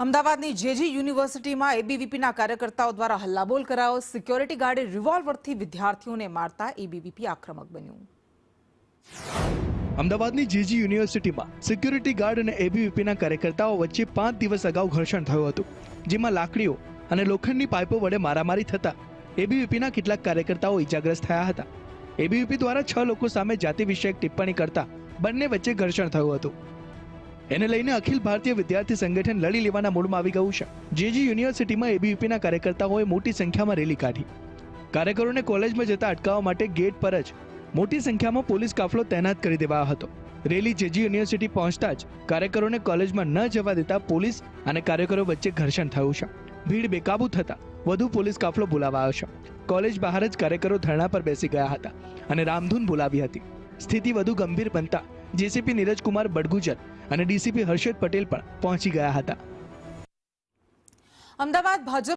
અમદાવાદની જેજી યુનિવર્સિટીમાં એબીવીપીના કાર્યકર્તાઓ દ્વારા હલ્લાબોલ કરાયો। સિક્યોરિટી ગાર્ડે રિવોલ્વરથી વિદ્યાર્થીઓને મારતા એબીવીપી આક્રમક બન્યું। અમદાવાદની જેજી યુનિવર્સિટીમાં સિક્યોરિટી ગાર્ડ અને એબીવીપીના કાર્યકર્તાઓ વચ્ચે 5 દિવસ અગાઉ ઘર્ષણ થયું હતું, જેમાં લાકડીઓ અને લોખંડની પાઇપો વડે મારામારી થતા એબીવીપીના કેટલાક કાર્યકર્તાઓ ઇજાગ્રસ્ત થયા હતા। એબીવીપી દ્વારા 6 લોકો સામે જાતિ વિષયક ટિપ્પણી કરતા બંને વચ્ચે ઘર્ષણ થયું હતું। એને લઈને અખિલ ભારતીય વિદ્યાર્થી સંગઠન લડી લેવાના મૂડમાં આવી ગયું છે। જેજી યુનિવર્સિટીમાં એબીવીપીના કાર્યકર્તાઓએ મોટી સંખ્યામાં રેલી કાઢી। કાર્યકરોને કોલેજમાં જતા અટકાવવા માટે ગેટ પર જ મોટી સંખ્યામાં પોલીસ કાફલો તૈનાત કરી દેવાયો હતો। રેલી જેજી યુનિવર્સિટી પહોંચતા જ કાર્યકરોને કોલેજમાં ન જવા દેતા પોલીસ અને કાર્યકરો વચ્ચે ઘર્ષણ થયું છે। ભીડ બેકાબુ થતા વધુ પોલીસ કાફલો બોલાવાયો છે। કોલેજ બહાર જ કાર્યકરો ધરણા પર બેસી ગયા હતા અને રામધૂન બોલાવી હતી। સ્થિતિ વધુ ગંભીર બનતા જેસીપી નીરજકુમાર બડગુજર અને ડીસીપી હર્ષદ પટેલ પણ પહોંચી ગયા હતા। અમદાવાદ ભાજપ